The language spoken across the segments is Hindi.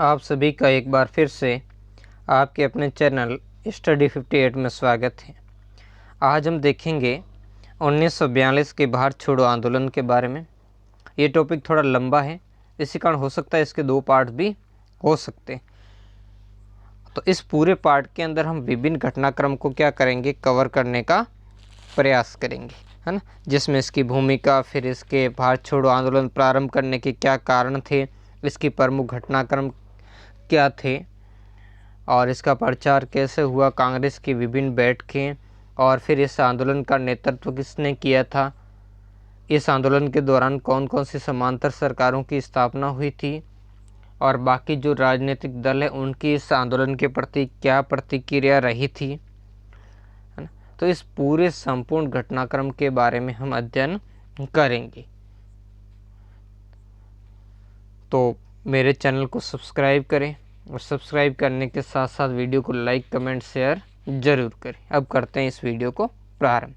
आप सभी का एक बार फिर से आपके अपने चैनल स्टडी 58 में स्वागत है। आज हम देखेंगे 1942 के भारत छोड़ो आंदोलन के बारे में। ये टॉपिक थोड़ा लंबा है, इसी कारण हो सकता है इसके 2 पार्ट भी हो सकते। तो इस पूरे पार्ट के अंदर हम विभिन्न घटनाक्रम को क्या करेंगे, कवर करने का प्रयास करेंगे, है ना। जिसमें इसकी भूमिका, फिर इसके भारत छोड़ो आंदोलन प्रारंभ करने के क्या कारण थे, इसकी प्रमुख घटनाक्रम क्या थे और इसका प्रचार कैसे हुआ, कांग्रेस की विभिन्न बैठकें, और फिर इस आंदोलन का नेतृत्व किसने किया था, इस आंदोलन के दौरान कौन कौन सी समांतर सरकारों की स्थापना हुई थी, और बाकी जो राजनीतिक दल है उनकी इस आंदोलन के प्रति क्या प्रतिक्रिया रही थी, है ना। तो इस पूरे संपूर्ण घटनाक्रम के बारे में हम अध्ययन करेंगे। तो मेरे चैनल को सब्सक्राइब करें और सब्सक्राइब करने के साथ साथ वीडियो को लाइक, कमेंट, शेयर जरूर करें। अब करते हैं इस वीडियो को प्रारंभ।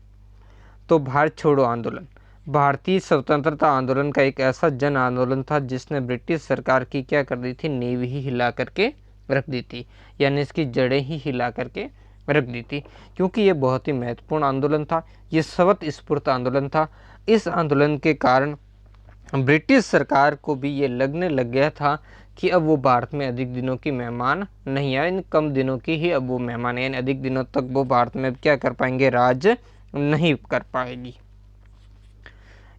तो भारत छोड़ो आंदोलन भारतीय स्वतंत्रता आंदोलन का एक ऐसा जन आंदोलन था जिसने ब्रिटिश सरकार की क्या कर दी थी, नींव ही हिला करके रख दी थी, यानी इसकी जड़ें ही हिला करके रख दी थी। क्योंकि ये बहुत ही महत्वपूर्ण आंदोलन था, ये स्वतः स्फूर्त आंदोलन था। इस आंदोलन के कारण ब्रिटिश सरकार को भी ये लगने लग गया था कि अब वो भारत में अधिक दिनों की मेहमान नहीं है, इन कम दिनों की ही अब वो मेहमान है, अधिक दिनों तक वो भारत में क्या कर पाएंगे, राज नहीं कर पाएगी।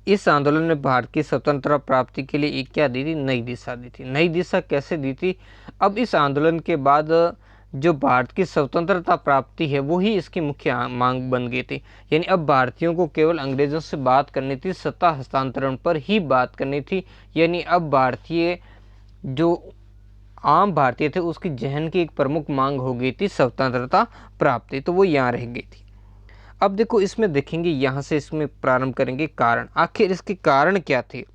इस आंदोलन ने भारत की स्वतंत्रता प्राप्ति के लिए एक क्या दी थी, नई दिशा दी थी। नई दिशा कैसे दी थी, अब इस आंदोलन के बाद जो भारत की स्वतंत्रता प्राप्ति है वो ही इसकी मुख्य मांग बन गई थी। यानी अब भारतीयों को केवल अंग्रेजों से बात करनी थी, सत्ता हस्तांतरण पर ही बात करनी थी। यानी अब भारतीय जो आम भारतीय थे उसकी जहन की एक प्रमुख मांग हो गई थी स्वतंत्रता प्राप्ति, तो वो यहाँ रह गई थी। अब देखो इसमें देखेंगे, यहाँ से इसमें प्रारंभ करेंगे कारण, आखिर इसके कारण क्या थे,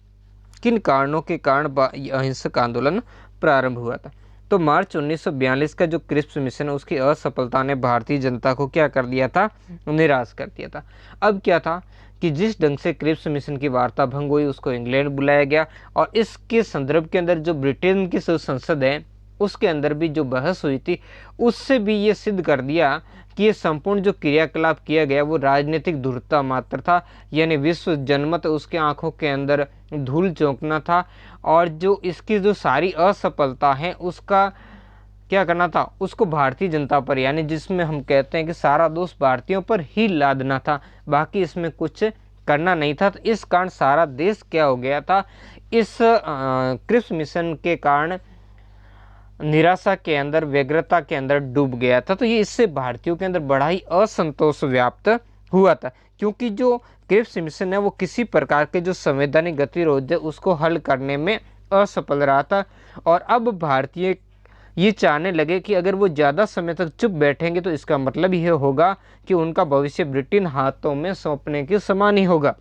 किन कारणों के कारण अहिंसक आंदोलन प्रारंभ हुआ था। तो मार्च 1942 का जो क्रिप्स मिशन है उसकी असफलता ने भारतीय जनता को क्या कर दिया था, निराश कर दिया था। अब क्या था कि जिस ढंग से क्रिप्स मिशन की वार्ता भंग हुई उसको इंग्लैंड बुलाया गया, और इसके संदर्भ के अंदर जो ब्रिटेन की संसद है उसके अंदर भी जो बहस हुई थी उससे भी ये सिद्ध कर दिया कि ये संपूर्ण जो क्रियाकलाप किया गया वो राजनीतिक धूर्तता मात्र था। यानी विश्व जनमत उसके आंखों के अंदर धूल झोंकना था, और जो इसकी जो सारी असफलता है उसका क्या करना था, उसको भारतीय जनता पर, यानी जिसमें हम कहते हैं कि सारा दोष भारतीयों पर ही लादना था, बाकी इसमें कुछ करना नहीं था। तो इस कारण सारा देश क्या हो गया था, इस क्रिप्स मिशन के कारण निराशा के अंदर, व्यग्रता के अंदर डूब गया था। तो ये इससे भारतीयों के अंदर बड़ा ही असंतोष व्याप्त हुआ था, क्योंकि जो क्रिप्स मिशन है वो किसी प्रकार के जो संवैधानिक गतिरोध है उसको हल करने में असफल रहा था। और अब भारतीय ये चाहने लगे कि अगर वो ज़्यादा समय तक चुप बैठेंगे तो इसका मतलब यह होगा कि उनका भविष्य ब्रिटेन हाथों में सौंपने के समान ही होगा।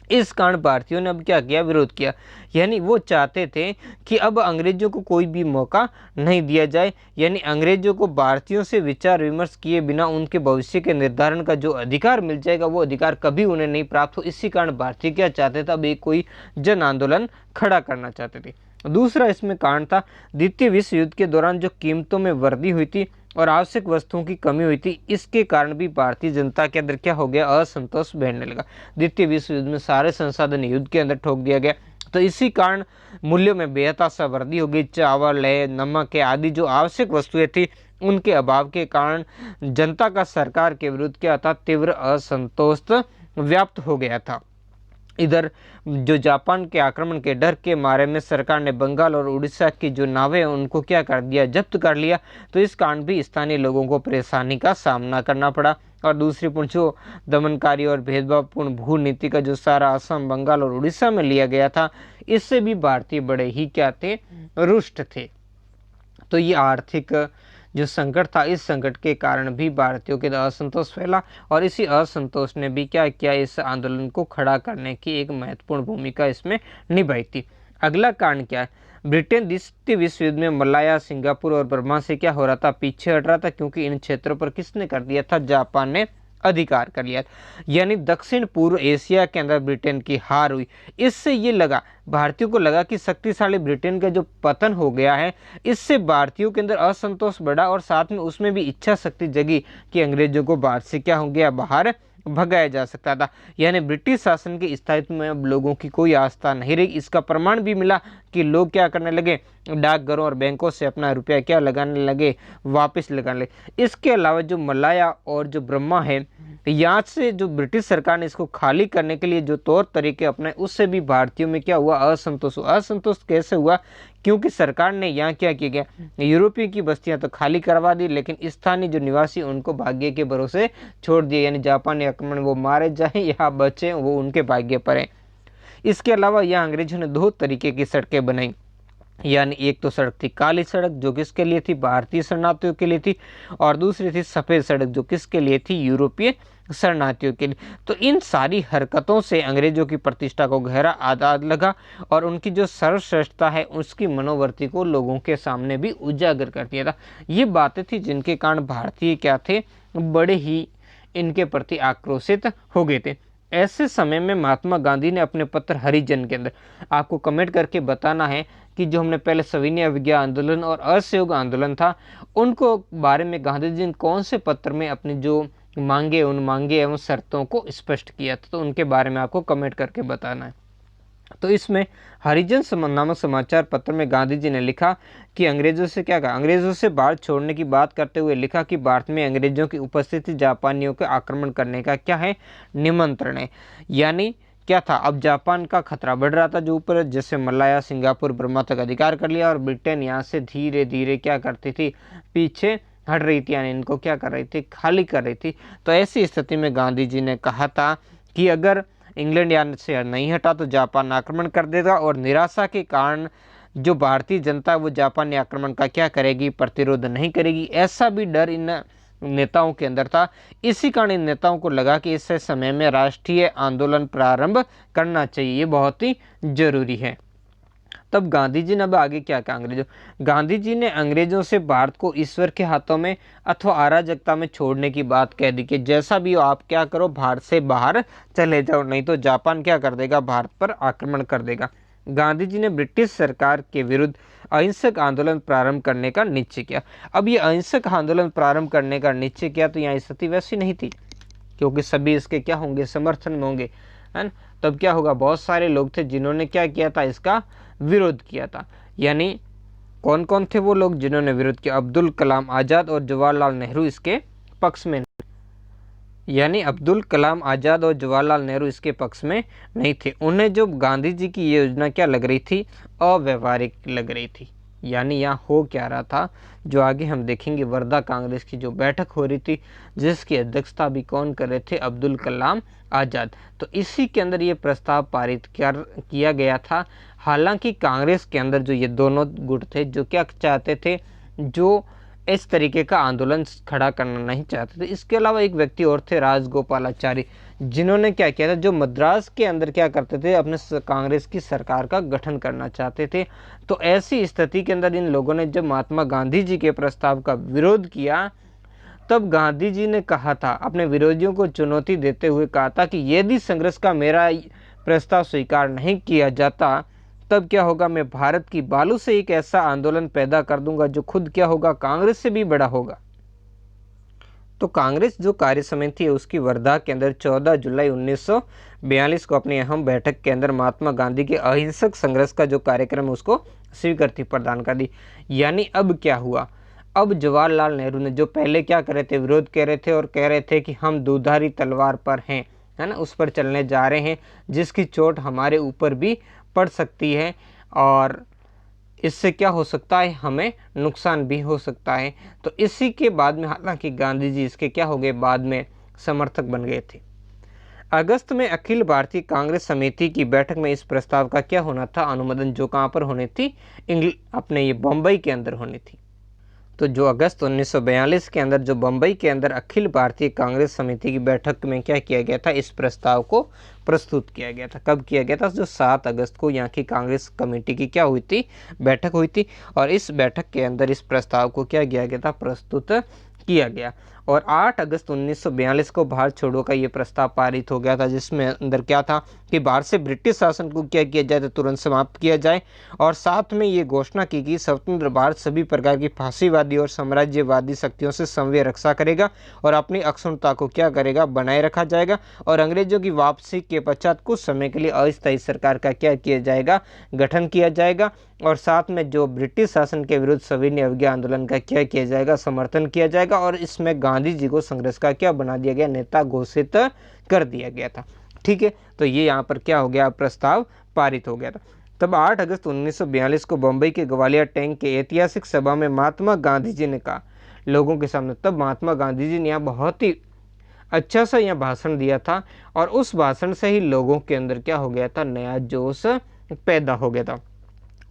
इस कारण भारतीयों ने अब क्या किया, विरोध किया। यानी वो चाहते थे कि अब अंग्रेजों को कोई भी मौका नहीं दिया जाए, यानी अंग्रेजों को भारतीयों से विचार विमर्श किए बिना उनके भविष्य के निर्धारण का जो अधिकार मिल जाएगा वो अधिकार कभी उन्हें नहीं प्राप्त हो। इसी कारण भारतीय क्या चाहते थे, अब एक कोई जन आंदोलन खड़ा करना चाहते थे। दूसरा इसमें कारण था द्वितीय विश्व युद्ध के दौरान जो कीमतों में वृद्धि हुई थी और आवश्यक वस्तुओं की कमी हुई थी, इसके कारण भी भारतीय जनता के अंदर क्या हो गया, असंतोष बढ़ने लगा। द्वितीय विश्व युद्ध में सारे संसाधन युद्ध के अंदर ठोक दिया गया, तो इसी कारण मूल्यों में बेहद सा वृद्धि हो गई। चावल है, नमक है आदि जो आवश्यक वस्तुएं थी उनके अभाव के कारण जनता का सरकार के विरुद्ध क्या था, तीव्र असंतोष व्याप्त हो गया था। इधर जो जापान के आक्रमण के डर के मारे में सरकार ने बंगाल और उड़ीसा की जो नावें उनको क्या कर दिया, जब्त कर लिया। तो इस कारण भी स्थानीय लोगों को परेशानी का सामना करना पड़ा। और दूसरी जो दमनकारी और भेदभावपूर्ण भू नीति का जो सारा असम, बंगाल और उड़ीसा में लिया गया था, इससे भी भारतीय बड़े ही क्या थे, रुष्ट थे। तो ये आर्थिक जो संकट था, इस संकट के कारण भी भारतीयों के असंतोष फैला, और इसी असंतोष ने भी क्या किया, इस आंदोलन को खड़ा करने की एक महत्वपूर्ण भूमिका इसमें निभाई थी। अगला कारण क्या है, ब्रिटेन द्वितीय विश्व युद्ध में मलाया, सिंगापुर और बर्मा से क्या हो रहा था, पीछे हट रहा था, क्योंकि इन क्षेत्रों पर किसने कर दिया था, जापान ने अधिकार कर लिया। यानी दक्षिण पूर्व एशिया के अंदर ब्रिटेन की हार हुई। इससे ये लगा, भारतीयों को लगा कि शक्तिशाली ब्रिटेन का जो पतन हो गया है, इससे भारतीयों के अंदर असंतोष बढ़ा और साथ में उसमें भी इच्छा शक्ति जगी कि अंग्रेजों को भारत से क्या हो गया, बाहर भगाया जा सकता था। यानी ब्रिटिश शासन के स्थायित्व में अब लोगों की कोई आस्था नहीं रही। इसका प्रमाण भी मिला कि लोग क्या करने लगे, डाकघरों और बैंकों से अपना रुपया क्या लगाने लगे, वापस लगाने लगे। इसके अलावा जो मलाया और जो ब्रह्मा है, यहाँ से जो ब्रिटिश सरकार ने इसको खाली करने के लिए जो तौर तरीके अपने, उससे भी भारतीयों में क्या हुआ, असंतोष हुआ। असंतोष कैसे हुआ, क्योंकि सरकार ने यहाँ क्या किया गया, यूरोपीय की बस्तियां तो खाली करवा दी, लेकिन स्थानीय जो निवासी उनको भाग्य के भरोसे छोड़ दिए। यानी जापानी आक्रमण वो मारे जाए या बचे, वो उनके भाग्य पर है। इसके अलावा यहाँ अंग्रेजों ने दो तरीके की सड़कें बनाई। यानी एक तो सड़क थी काली सड़क, जो किसके लिए थी, भारतीय शरणार्थियों के लिए थी, और दूसरी थी सफ़ेद सड़क, जो किसके लिए थी, यूरोपीय शरणार्थियों के लिए। तो इन सारी हरकतों से अंग्रेजों की प्रतिष्ठा को गहरा आघात लगा और उनकी जो सर्वश्रेष्ठता है उसकी मनोवृत्ति को लोगों के सामने भी उजागर कर दिया था। ये बातें थी जिनके कारण भारतीय क्या थे, बड़े ही इनके प्रति आक्रोशित हो गए थे। ऐसे समय में महात्मा गांधी ने अपने पत्र हरिजन के अंदर, आपको कमेंट करके बताना है कि जो हमने पहले सविनय अवज्ञा आंदोलन और असहयोग आंदोलन था, उनको बारे में गांधी जी ने कौन से पत्र में अपनी जो मांगे, उन मांगे एवं शर्तों को स्पष्ट किया था, तो उनके बारे में आपको कमेंट करके बताना है। तो इसमें हरिजन नामक समाचार पत्र में गांधी जी ने लिखा कि अंग्रेजों से क्या कहा, अंग्रेजों से भारत छोड़ने की बात करते हुए लिखा कि भारत में अंग्रेजों की उपस्थिति जापानियों के आक्रमण करने का क्या है, निमंत्रण है। यानी क्या था, अब जापान का खतरा बढ़ रहा था, जो ऊपर जैसे मलाया, सिंगापुर, बर्मा तक अधिकार कर लिया और ब्रिटेन यहाँ से धीरे धीरे क्या करती थी, पीछे हट रही थी, यानी इनको क्या कर रही थी, खाली कर रही थी। तो ऐसी स्थिति में गांधी जी ने कहा था कि अगर इंग्लैंड यहाँ से नहीं हटा तो जापान आक्रमण कर देगा, और निराशा के कारण जो भारतीय जनता वो जापानी आक्रमण का क्या करेगी, प्रतिरोध नहीं करेगी। ऐसा भी डर इन नेताओं के अंदर था। इसी कारण इन नेताओं को लगा कि इस समय में राष्ट्रीय आंदोलन प्रारंभ करना चाहिए, ये बहुत ही जरूरी है। तब गांधी जी ने अब आगे क्या कहा, गांधी जी ने अंग्रेजों से भारत को ईश्वर के हाथों में अथवा अराजकता में छोड़ने की बात कह दी कि जैसा भी हो आप क्या करो, भारत से बाहर चले जाओ, नहीं तो जापान क्या कर देगा, भारत पर आक्रमण कर देगा। गांधी जी ने ब्रिटिश सरकार के विरुद्ध अहिंसक आंदोलन प्रारंभ करने का निश्चय किया। अब ये अहिंसक आंदोलन प्रारंभ करने का निश्चय किया तो यहाँ स्थिति वैसी नहीं थी, क्योंकि सभी इसके क्या होंगे, समर्थन में होंगे, है ना। तब क्या होगा, बहुत सारे लोग थे जिन्होंने क्या किया था, इसका विरोध किया था। यानी कौन कौन थे वो लोग जिन्होंने विरोध किया, अब्दुल कलाम आज़ाद और जवाहरलाल नेहरू इसके पक्ष में, यानी अब्दुल कलाम आज़ाद और जवाहरलाल नेहरू इसके पक्ष में नहीं थे। उन्हें जो गांधी जी की योजना क्या लग रही थी, अव्यवहारिक लग रही थी। यानी यहाँ हो क्या रहा था, जो आगे हम देखेंगे, वर्धा कांग्रेस की जो बैठक हो रही थी, जिसकी अध्यक्षता भी कौन कर रहे थे, अब्दुल कलाम आज़ाद। तो इसी के अंदर ये प्रस्ताव पारित किया गया था। हालांकि कांग्रेस के अंदर जो ये दोनों गुट थे, जो क्या चाहते थे, जो इस तरीके का आंदोलन खड़ा करना नहीं चाहते थे। इसके अलावा एक व्यक्ति और थे, राजगोपालाचारी, जिन्होंने क्या किया था, जो मद्रास के अंदर क्या करते थे, अपने कांग्रेस की सरकार का गठन करना चाहते थे। तो ऐसी स्थिति के अंदर इन लोगों ने जब महात्मा गांधी जी के प्रस्ताव का विरोध किया, तब गांधी जी ने कहा था, अपने विरोधियों को चुनौती देते हुए कहा था कि यदि संघर्ष का मेरा प्रस्ताव स्वीकार नहीं किया जाता, तब क्या होगा, मैं भारत की बालू से एक ऐसा आंदोलन पैदा कर दूंगा जो खुद क्या होगा, कांग्रेस से भी बड़ा होगा। तो कांग्रेस जो कार्य समिति है उसकी वर्धा के अंदर 14 जुलाई 1942 को अपनी अहम बैठक के अंदर महात्मा गांधी के अहिंसक संघर्ष का जो कार्यक्रम है उसको स्वीकृति प्रदान कर दी। यानी अब क्या हुआ, अब जवाहरलाल नेहरू ने जो पहले क्या कर रहे थे, विरोध कर रहे थे और कह रहे थे कि हम दुधारी तलवार पर हैं, है ना, उस पर चलने जा रहे हैं, जिसकी चोट हमारे ऊपर भी पड़ सकती है और इससे क्या हो सकता है, हमें नुकसान भी हो सकता है। तो इसी के बाद में हालांकि गांधी जी इसके क्या हो गए, बाद में समर्थक बन गए थे। अगस्त में अखिल भारतीय कांग्रेस समिति की बैठक में इस प्रस्ताव का क्या होना था, अनुमोदन, जो कहाँ पर होनी थी, अपने ये बम्बई के अंदर होनी थी। तो जो अगस्त 1942 के अंदर जो बम्बई के अंदर अखिल भारतीय कांग्रेस समिति की बैठक में क्या किया गया था, इस प्रस्ताव को प्रस्तुत किया गया था। कब किया गया था? जो 7 अगस्त को यहाँ की कांग्रेस कमेटी की क्या हुई थी? बैठक हुई थी, और इस बैठक के अंदर इस प्रस्ताव को क्या किया गया था? प्रस्तुत किया गया। और 8 अगस्त 1942 को भारत छोड़ो का ये प्रस्ताव पारित हो गया था, जिसमें अंदर क्या था कि भारत से ब्रिटिश शासन को क्या किया जाए? तो तुरंत समाप्त किया जाए, और साथ में ये घोषणा की कि स्वतंत्र भारत सभी प्रकार की फांसीवादी और साम्राज्यवादी शक्तियों से संवय रक्षा करेगा और अपनी अखंडता को क्या करेगा? बनाए रखा जाएगा, और अंग्रेजों की वापसी के पश्चात कुछ समय के लिए अस्थायी सरकार का क्या किया जाएगा? गठन किया जाएगा, और साथ में जो ब्रिटिश शासन के विरुद्ध सविनय अवज्ञा आंदोलन का क्या किया जाएगा? समर्थन किया जाएगा, और इसमें गांधी जी को संघर्ष का क्या बना दिया गया? नेता घोषित कर दिया गया था। ठीक है, तो ये यहाँ पर क्या हो गया? प्रस्ताव पारित हो गया था। तब 8 अगस्त 1942 को बम्बई के ग्वालियर टैंक के ऐतिहासिक सभा में महात्मा गांधी जी ने कहा लोगों के सामने, तब महात्मा गांधी जी ने यहाँ बहुत ही अच्छा सा यहाँ भाषण दिया था, और उस भाषण से ही लोगों के अंदर क्या हो गया था? नया जोश पैदा हो गया था।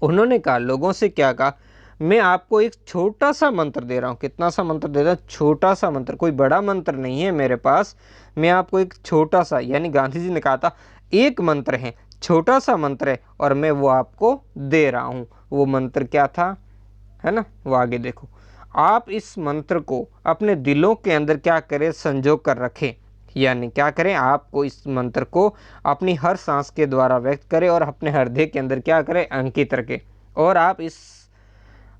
उन्होंने कहा, लोगों से क्या कहा? मैं आपको एक छोटा सा मंत्र दे रहा हूँ। कितना सा मंत्र दे रहा हूँ? छोटा सा मंत्र, कोई बड़ा मंत्र नहीं है मेरे पास। मैं आपको एक छोटा सा, यानी गांधी जी ने कहा था एक मंत्र है, छोटा सा मंत्र है, और मैं वो आपको दे रहा हूँ। वो मंत्र क्या था? है ना, वो आगे देखो। आप इस मंत्र को अपने दिलों के अंदर क्या करें? संजो कर रखें। यानी क्या करें? आपको इस मंत्र को अपनी हर सांस के द्वारा व्यक्त करें और अपने हृदय के अंदर क्या करें? अंकित रखें, और आप इस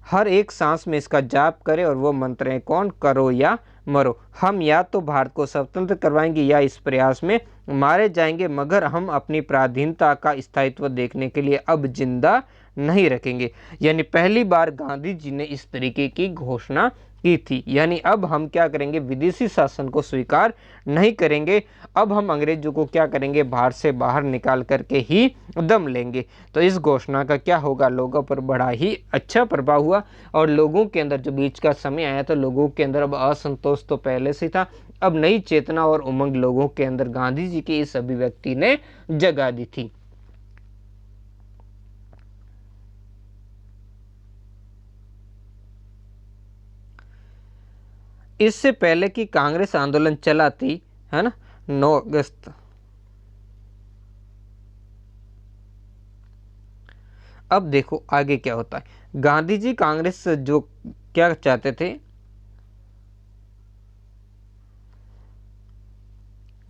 हर एक सांस में इसका जाप करें। और वो मंत्र है कौन? करो या मरो। हम या तो भारत को स्वतंत्र करवाएंगे या इस प्रयास में मारे जाएंगे, मगर हम अपनी पराधीनता का स्थायित्व देखने के लिए अब जिंदा नहीं रखेंगे। यानी पहली बार गांधी जी ने इस तरीके की घोषणा की थी। यानी अब हम क्या करेंगे? विदेशी शासन को स्वीकार नहीं करेंगे। अब हम अंग्रेजों को क्या करेंगे? भारत से बाहर निकाल करके ही दम लेंगे। तो इस घोषणा का क्या होगा? लोगों पर बड़ा ही अच्छा प्रभाव हुआ, और लोगों के अंदर जो बीच का समय आया तो लोगों के अंदर अब असंतोष तो पहले से था, अब नई चेतना और उमंग लोगों के अंदर गांधी जी की इस अभिव्यक्ति ने जगा दी थी। इससे पहले कि कांग्रेस आंदोलन चला थी, है ना, 9 अगस्त। अब देखो आगे क्या होता है। गांधी जी कांग्रेस जो क्या चाहते थे,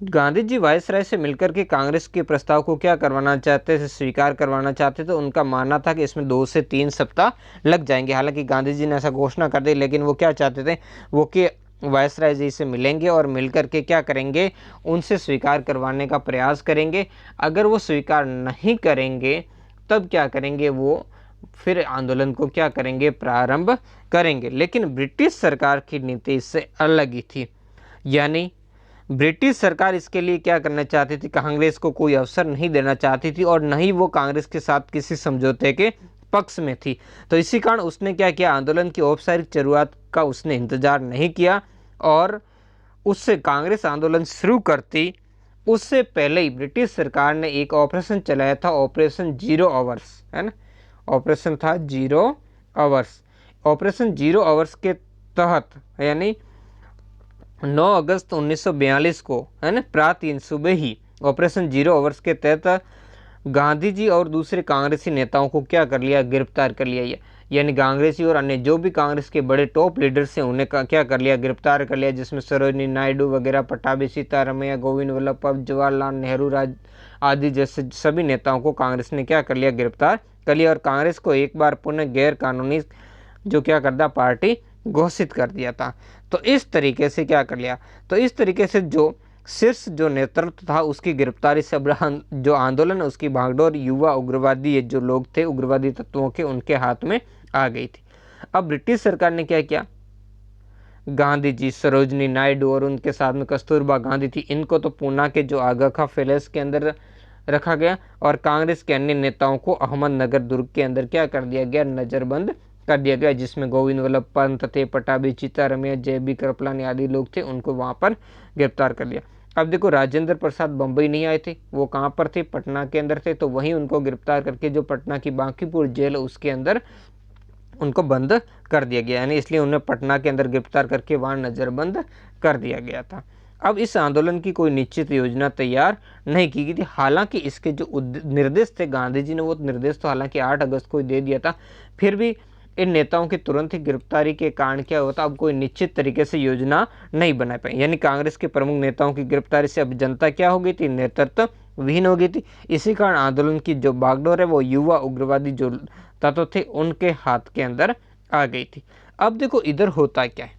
गांधी जी वायसराय से मिलकर के कांग्रेस के प्रस्ताव को क्या करवाना चाहते थे? स्वीकार करवाना चाहते थे। उनका मानना था कि इसमें 2 से 3 सप्ताह लग जाएंगे। हालांकि गांधी जी ने ऐसा घोषणा कर दी, लेकिन वो क्या चाहते थे? वो कि वायसराय जी से मिलेंगे और मिलकर के क्या करेंगे? उनसे स्वीकार करवाने का प्रयास करेंगे। अगर वो स्वीकार नहीं करेंगे तब क्या करेंगे? वो फिर आंदोलन को क्या करेंगे? प्रारंभ करेंगे। लेकिन ब्रिटिश सरकार की नीति इससे अलग ही थी। यानी ब्रिटिश सरकार इसके लिए क्या करना चाहती थी? कांग्रेस को कोई अवसर नहीं देना चाहती थी, और न ही वो कांग्रेस के साथ किसी समझौते के पक्ष में थी। तो इसी कारण उसने क्या किया? आंदोलन की औपचारिक शुरुआत का उसने इंतजार नहीं किया, और उससे कांग्रेस आंदोलन शुरू करती उससे पहले ही ब्रिटिश सरकार ने एक ऑपरेशन चलाया था, ऑपरेशन 0 आवर्स, है ना। ऑपरेशन था 0 आवर्स। ऑपरेशन 0 आवर्स के तहत, यानी 9 अगस्त 1942 को, है ना, प्रातः सुबह ही ऑपरेशन 0 आवर्स के तहत गांधी जी और दूसरे कांग्रेसी नेताओं को क्या कर लिया? गिरफ्तार कर लिया। यानी कांग्रेसी और अन्य जो भी कांग्रेस के बड़े टॉप लीडर्स हैं उन्हें क्या कर लिया? गिरफ्तार कर लिया, जिसमें सरोजिनी नायडू वगैरह, पट्टाभी सीतारामैया, गोविंद वल्लभ पंत, जवाहरलाल नेहरू आदि जैसे सभी नेताओं को कांग्रेस ने क्या कर लिया? गिरफ्तार कर लिया, और कांग्रेस को एक बार पुनः गैर कानूनी जो क्या कर दिया? पार्टी घोषित कर दिया था। तो इस तरीके से क्या कर लिया? तो इस तरीके से जो शीर्ष जो नेतृत्व था उसकी गिरफ्तारी से जो आंदोलन है उसकी भागदौड़ युवा उग्रवादी जो लोग थे, उग्रवादी तत्वों के, उनके हाथ में आ गई थी। अब ब्रिटिश सरकार ने क्या किया? गांधी जी, सरोजिनी नायडू और उनके साथ में कस्तूरबा गांधी थी, इनको तो पूना के जो आगा खां पैलेस के अंदर रखा गया, और कांग्रेस के अन्य नेताओं को अहमदनगर दुर्ग के अंदर क्या कर दिया गया? नजरबंद कर दिया गया, जिसमें गोविंद वल्लभ पंत थे, पट्टाभी सीतारामैया, जे.बी. कृपलानी आदि लोग थे, उनको वहां पर गिरफ्तार कर लिया। अब देखो, राजेंद्र प्रसाद बंबई नहीं आए थे, वो कहाँ पर थे? पटना के अंदर थे। तो वहीं उनको गिरफ्तार करके जो पटना की बांकीपुर जेल उसके अंदर उनको बंद कर दिया गया, यानी इसलिए उन्हें पटना के अंदर गिरफ्तार करके वहाँ नज़रबंद कर दिया गया था। अब इस आंदोलन की कोई निश्चित योजना तैयार नहीं की गई थी। हालांकि इसके जो निर्देश थे, गांधी जी ने वो निर्देश तो हालांकि 8 अगस्त को ही दे दिया था, फिर भी इन नेताओं की तुरंत ही गिरफ्तारी के कारण क्या होता, अब कोई निश्चित तरीके से योजना नहीं बना पाई। यानी कांग्रेस के प्रमुख नेताओं की गिरफ्तारी से अब जनता क्या हो गई थी, नेतृत्व विहीन हो गई थी। इसी कारण आंदोलन की जो बागडोर है वो युवा उग्रवादी जो तत्व थे उनके हाथ के अंदर आ गई थी। अब देखो इधर होता क्या है,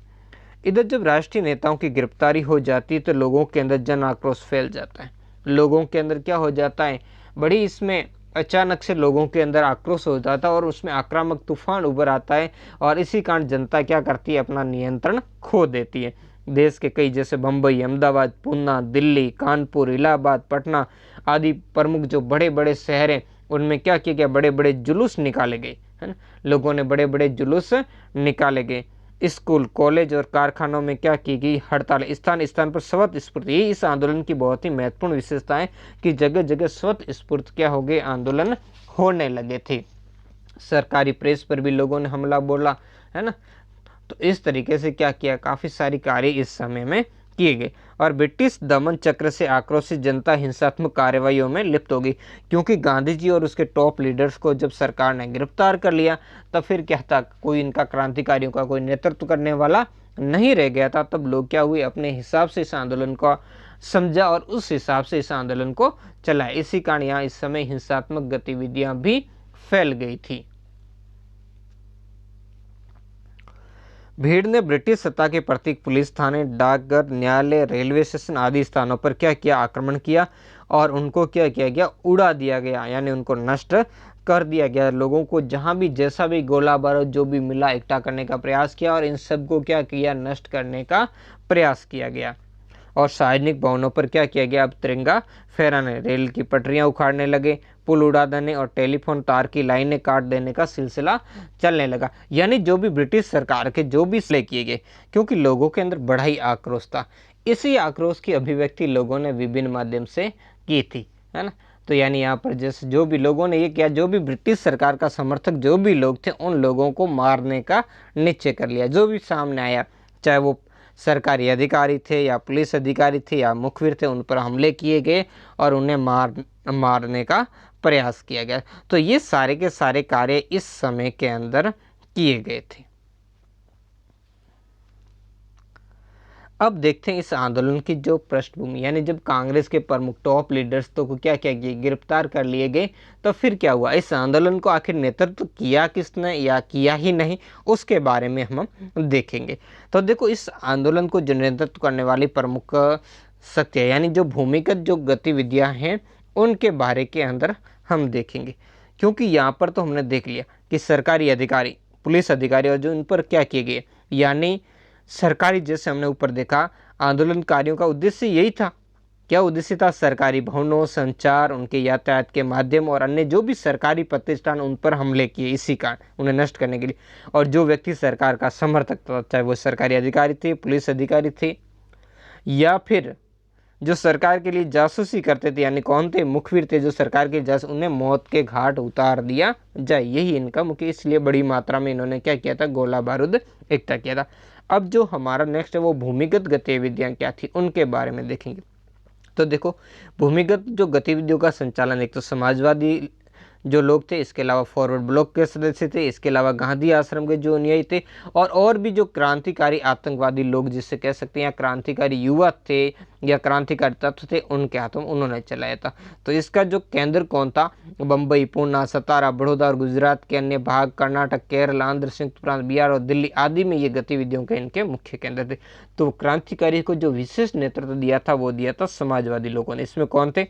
इधर जब राष्ट्रीय नेताओं की गिरफ्तारी हो जाती है तो लोगों के अंदर जन आक्रोश फैल जाता है। लोगों के अंदर क्या हो जाता है, बड़ी इसमें अचानक से लोगों के अंदर आक्रोश हो जाता है और उसमें आक्रामक तूफान उभर आता है और इसी कारण जनता क्या करती है, अपना नियंत्रण खो देती है। देश के कई जैसे बम्बई, अहमदाबाद, पूना, दिल्ली, कानपुर, इलाहाबाद, पटना आदि प्रमुख जो बड़े बड़े शहर हैं उनमें क्या किया गया, बड़े बड़े जुलूस निकाले गए, है ना। लोगों ने बड़े बड़े जुलूस निकाले गए। स्कूल, कॉलेज और कारखानों में क्या की गई, हड़ताल। स्थान स्थान पर स्वतः स्फूर्त, यही इस आंदोलन की बहुत ही महत्वपूर्ण विशेषता है कि जगह जगह स्वतः स्फूर्त क्या हो गए, आंदोलन होने लगे थे। सरकारी प्रेस पर भी लोगों ने हमला बोला, है ना। तो इस तरीके से क्या किया, काफ़ी सारी कार्य इस समय में किए गए और ब्रिटिश दमन चक्र से आक्रोशित जनता हिंसात्मक कार्रवाइयों में लिप्त हो गई। क्योंकि गांधी जी और उसके टॉप लीडर्स को जब सरकार ने गिरफ्तार कर लिया तब फिर क्या था, कोई इनका क्रांतिकारियों का कोई नेतृत्व करने वाला नहीं रह गया था। तब लोग क्या हुए, अपने हिसाब से इस आंदोलन को समझा और उस हिसाब से इस आंदोलन को चलाया। इसी कारण यहाँ इस समय हिंसात्मक गतिविधियां भी फैल गई थी। भीड़ ने ब्रिटिश सत्ता के प्रतीक पुलिस थाने, डाकघर, न्यायालय, रेलवे स्टेशन आदि स्थानों पर क्या किया, आक्रमण किया और उनको क्या किया गया, उड़ा दिया गया, यानी उनको नष्ट कर दिया गया। लोगों को जहां भी जैसा भी गोला बारूद जो भी मिला इकट्ठा करने का प्रयास किया और इन सबको क्या किया, नष्ट करने का प्रयास किया गया। और सार्वजनिक भवनों पर क्या किया गया, अब तिरंगा फहराने, रेल की पटरियां उखाड़ने लगे, पुल उड़ा देने और टेलीफोन तार की लाइनें काट देने का सिलसिला चलने लगा। यानी जो भी ब्रिटिश सरकार के जो भी स्ले किए गए, क्योंकि लोगों के अंदर बड़ा ही आक्रोश था। इसी आक्रोश की अभिव्यक्ति लोगों ने विभिन्न माध्यम से की थी, है ना। तो यानी यहाँ पर जैसे जो भी लोगों ने ये किया, जो भी ब्रिटिश सरकार का समर्थक जो भी लोग थे उन लोगों को मारने का निश्चय कर लिया। जो भी सामने आया, चाहे वो सरकारी अधिकारी थे या पुलिस अधिकारी थे या मुखबिर थे, उन पर हमले किए गए और उन्हें मारने का प्रयास किया गया। तो ये सारे के सारे कार्य इस समय के अंदर किए गए थे। अब देखते हैं इस आंदोलन की जो पृष्ठभूमि, यानी जब कांग्रेस के प्रमुख टॉप लीडर्स तो को क्या क्या किए, गिरफ्तार कर लिए गए, तो फिर क्या हुआ, इस आंदोलन को आखिर नेतृत्व किया किसने या किया ही नहीं, उसके बारे में हम देखेंगे। तो देखो इस आंदोलन को जो नेतृत्व करने वाली प्रमुख शक्तियाँ यानी जो भूमिगत जो गतिविधियाँ हैं उनके बारे के अंदर हम देखेंगे। क्योंकि यहाँ पर तो हमने देख लिया कि सरकारी अधिकारी, पुलिस अधिकारी और जो इन पर क्या किए गए, यानी सरकारी, जैसे हमने ऊपर देखा, आंदोलनकारियों का उद्देश्य यही था। क्या उद्देश्य था, सरकारी भवनों, संचार, उनके यातायात के माध्यम और अन्य जो भी सरकारी प्रतिष्ठान उन पर हमले किए, इसी कारण उन्हें नष्ट करने के लिए। और जो व्यक्ति सरकार का समर्थक था, चाहे वो सरकारी अधिकारी थे, पुलिस अधिकारी थे या फिर जो सरकार के लिए जासूसी करते थे, यानी कौन थे, मुखबिर थे जो सरकार के जासूस, उन्हें मौत के घाट उतार दिया जाए, यही इनका मुख्य। इसलिए बड़ी मात्रा में इन्होंने क्या किया था, गोला बारूद इकट्ठा किया था। अब जो हमारा नेक्स्ट है वो भूमिगत गतिविधियां क्या थी उनके बारे में देखेंगे। तो देखो भूमिगत जो गतिविधियों का संचालन, एक तो समाजवादी जो लोग थे, इसके अलावा फॉरवर्ड ब्लॉक के सदस्य थे, इसके अलावा गांधी आश्रम के जो अनुयायी थे और भी जो क्रांतिकारी आतंकवादी लोग जिससे कह सकते हैं, या क्रांतिकारी युवा थे या क्रांतिकारी तत्व थे, उनके हाथों में उन्होंने चलाया था। तो इसका जो केंद्र कौन था, बम्बई, पूना, सतारा, बड़ौदा और गुजरात के अन्य भाग, कर्नाटक, केरल, आंध्र, संयुक्त प्रांत, बिहार और दिल्ली आदि में ये गतिविधियों के इनके मुख्य केंद्र थे। तो क्रांतिकारी को जो विशेष नेतृत्व दिया था वो दिया था समाजवादी लोगों ने। इसमें कौन थे,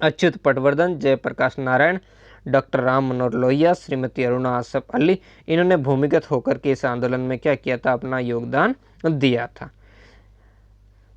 अच्युत पटवर्धन, जयप्रकाश नारायण, डॉक्टर राम मनोहर लोहिया, श्रीमती अरुणा आसफ अली, इन्होंने भूमिगत होकर के इस आंदोलन में क्या किया था, अपना योगदान दिया था।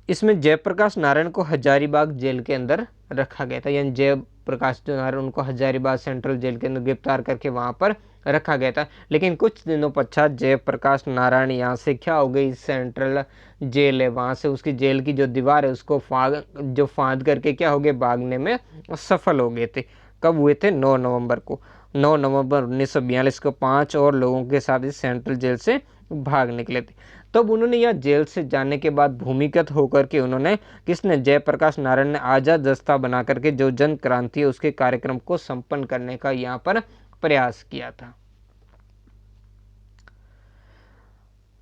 इसमें जयप्रकाश नारायण को हजारीबाग जेल के अंदर रखा गया था, यानी जयप्रकाश नारायण उनको हजारीबाग सेंट्रल जेल के अंदर गिरफ्तार करके वहां पर रखा गया था। लेकिन कुछ दिनों पश्चात जयप्रकाश नारायण यहाँ से क्या हो गई, सेंट्रल जेल है वहाँ से उसकी जेल की जो दीवार है उसको फांद करके क्या हो गए, भागने में सफल हो गए थे। कब हुए थे, 9 नवंबर को। 9 नवंबर 1942 को 5 और लोगों के साथ इस सेंट्रल जेल से भाग निकले थे। तब उन्होंने यहाँ जेल से जाने के बाद भूमिगत होकर के उन्होंने किसने जयप्रकाश नारायण ने आज़ाद रास्ता बना करके जो जन क्रांति है उसके कार्यक्रम को संपन्न करने का यहाँ पर प्रयास किया था।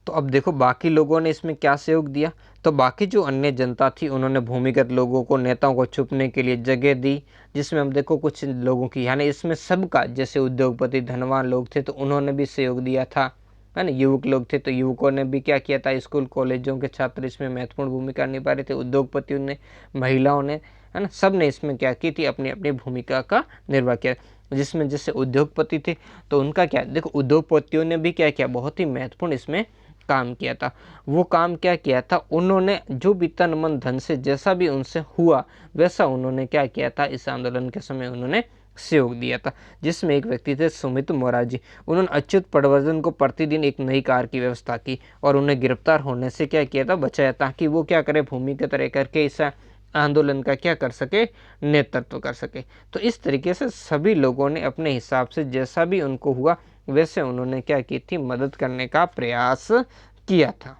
तो अब देखो बाकी लोगों ने इसमें क्या सहयोग दिया। तो बाकी जो अन्य जनता थी उन्होंने भूमिगत लोगों को, नेताओं को छुपने के लिए जगह दी, जिसमें हम देखो कुछ लोगों की, यानी इसमें सबका, जैसे उद्योगपति धनवान लोग थे तो उन्होंने भी सहयोग दिया था, है ना। युवक लोग थे तो युवकों ने भी क्या किया था, स्कूल कॉलेजों के छात्र इसमें महत्वपूर्ण भूमिका निभा रहे थे, उद्योगपतियों ने, महिलाओं ने, है ना, सब ने इसमें क्या की थी, अपनी अपनी भूमिका का निर्वाह किया। जिसमें जैसे उद्योगपति थे तो उनका क्या, देखो उद्योगपतियों ने भी क्या किया, बहुत ही महत्वपूर्ण इसमें काम किया था। वो काम क्या किया था, उन्होंने जो भी तन मन धन से जैसा भी उनसे हुआ वैसा उन्होंने क्या किया था, इस आंदोलन के समय उन्होंने सहयोग दिया था। जिसमें एक व्यक्ति थे सुमित मोरारजी, उन्होंने अच्युत पटवर्धन को प्रतिदिन एक नई कार की व्यवस्था की और उन्हें गिरफ्तार होने से क्या किया था, बचाया, ताकि वो क्या करे, भूमिगत रह करके इस आंदोलन का क्या कर सके, नेतृत्व कर सके। तो इस तरीके से सभी लोगों ने अपने हिसाब से जैसा भी उनको हुआ वैसे उन्होंने क्या की थी, मदद करने का प्रयास किया था।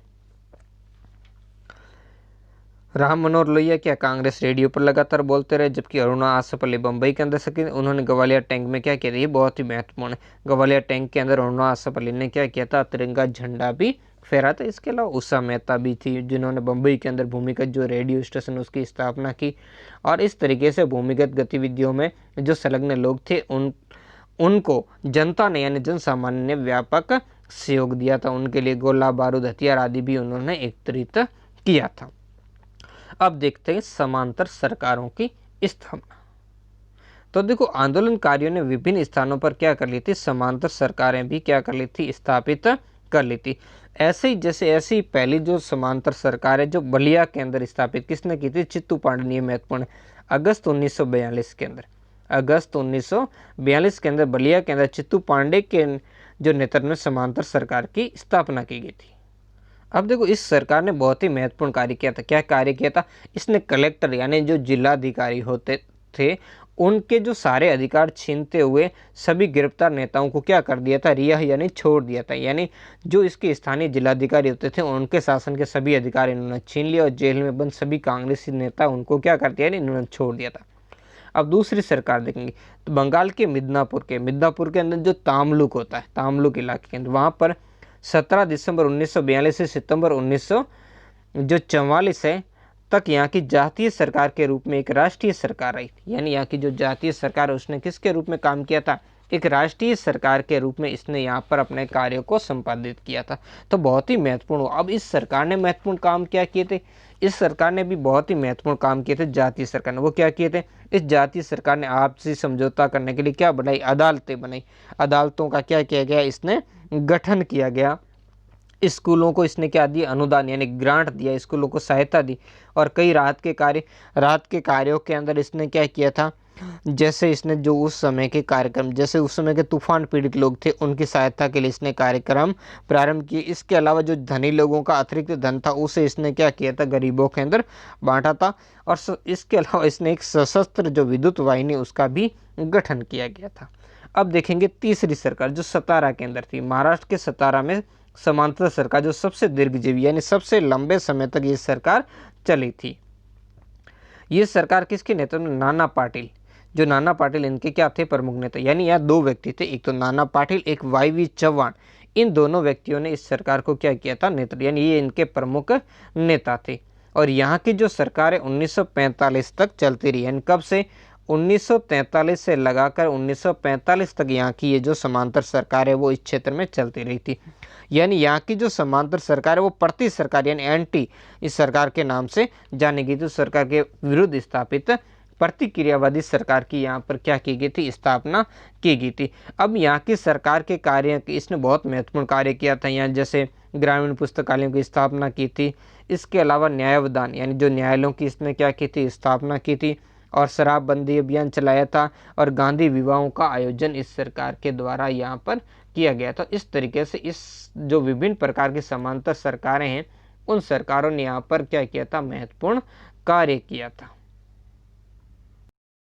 राम मनोहर लोहिया क्या कांग्रेस रेडियो पर लगातार बोलते रहे, जबकि अरुणा आसफअली बंबई के अंदर सकी, उन्होंने ग्वालियर टैंक में क्या किया था, ये बहुत ही महत्वपूर्ण है। ग्वालियर टैंक के अंदर अरुणा आसफअली ने क्या किया था, तिरंगा झंडा भी फहरा था। इसके अलावा उषा मेहता भी थी जिन्होंने बम्बई के अंदर भूमिगत जो रेडियो स्टेशन उसकी स्थापना की। और इस तरीके से भूमिगत गतिविधियों में जो संलग्न लोग थे उनको जनता ने, यानी जन सामान्य ने व्यापक सहयोग दिया था। उनके लिए गोला बारूद हथियार आदि भी उन्होंने एकत्रित किया था। अब देखते हैं समांतर सरकारों की स्थापना। तो देखो आंदोलनकारियों ने विभिन्न स्थानों पर क्या कर ली थी, समांतर सरकारें भी क्या कर ली थी, स्थापित कर ली थी। ऐसी पहली जो समांतर सरकार है जो बलिया के अंदर स्थापित किसने की थी, चित्तू पांडे ने, महत्वपूर्ण, अगस्त 1942 के अंदर, अगस्त 1942 के अंदर बलिया के अंदर चित्तू पांडे के जो नेतृत्व में समांतर सरकार की स्थापना की गई थी। अब देखो इस सरकार ने बहुत ही महत्वपूर्ण कार्य किया था। क्या कार्य किया था, इसने कलेक्टर यानी जो जिलाधिकारी होते थे उनके जो सारे अधिकार छीनते हुए सभी गिरफ्तार नेताओं को क्या कर दिया था, रिहा यानी छोड़ दिया था। यानी जो इसके स्थानीय जिलाधिकारी होते थे उनके शासन के सभी अधिकार इन्होंने छीन लिया और जेल में बंद सभी कांग्रेसी नेता उनको क्या कर दिया, इन्होंने छोड़ दिया था। अब दूसरी सरकार देखेंगे तो बंगाल के मिदनापुर के अंदर जो तामलुक होता है, तामलुक इलाके के अंदर, वहाँ पर 17 दिसंबर 1942 से सितंबर 1944 है तक यहाँ की जातीय सरकार के रूप में एक राष्ट्रीय सरकार आई थी। यानी यहाँ की जो जातीय सरकार है उसने किसके रूप में काम किया था, एक राष्ट्रीय सरकार के रूप में इसने यहाँ पर अपने कार्यों को संपादित किया था। तो बहुत ही महत्वपूर्ण। अब इस सरकार ने महत्वपूर्ण काम क्या किए थे, इस सरकार ने भी बहुत ही महत्वपूर्ण काम किए थे। जातीय सरकार ने वो क्या किए थे, इस जातीय सरकार ने आपसी समझौता करने के लिए क्या बनाई, अदालतें बनाई। अदालतों का क्या किया गया, इसने गठन किया गया। स्कूलों को इसने क्या दिया, अनुदान यानी ग्रांट दिया, स्कूलों को सहायता दी। और कई राहत के कार्यों के अंदर इसने क्या किया था, जैसे इसने जो उस समय के कार्यक्रम, जैसे उस समय के तूफान पीड़ित लोग थे उनकी सहायता के लिए इसने कार्यक्रम प्रारंभ किए। इसके अलावा जो धनी लोगों का अतिरिक्त धन था उसे इसने क्या किया था, गरीबों के अंदर बांटा था। और इसके अलावा इसने एक सशस्त्र जो विद्युत वाहिनी उसका भी गठन किया गया था। अब देखेंगे तीसरी सरकार जो सतारा के अंदर थी, महाराष्ट्र के सतारा में समांतर सरकार जो सबसे दीर्घजीवी यानी सबसे लंबे समय तक ये सरकार चली थी। ये सरकार किसके नेतृत्व में, नाना पाटिल, जो नाना पाटिल इनके क्या थे, प्रमुख नेता। यानी यहाँ दो व्यक्ति थे, एक तो नाना पाटिल, एक वाई.वी. चौहान। इन दोनों व्यक्तियों ने इस सरकार को क्या किया था, नेतृत्व, यानी ये इनके प्रमुख नेता थे। और यहाँ की जो सरकार है 1945 तक चलती रही। यानी कब से, 1943 से लगाकर 1945 तक यहाँ की ये जो समांतर सरकार है वो इस क्षेत्र में चलती रही थी। यानी यहाँ की जो समांतर सरकार है वो प्रति सरकार यानी एंटी इस सरकार के नाम से जानी गई थी। सरकार के विरुद्ध स्थापित प्रतिक्रियावादी सरकार की यहाँ पर क्या की गई थी, स्थापना की गई थी। अब यहाँ की सरकार के कार्य, इसने बहुत महत्वपूर्ण कार्य किया था। यहाँ जैसे ग्रामीण पुस्तकालयों की स्थापना की थी। इसके अलावा न्यायावधान यानी जो न्यायालयों की इसने क्या की थी, स्थापना की थी। और शराबबंदी अभियान चलाया था और गांधी विवाहों का आयोजन इस सरकार के द्वारा यहाँ पर किया गया था। इस तरीके से इस जो विभिन्न प्रकार की समांतर सरकारें हैं उन सरकारों ने यहाँ पर क्या किया था, महत्वपूर्ण कार्य किया था।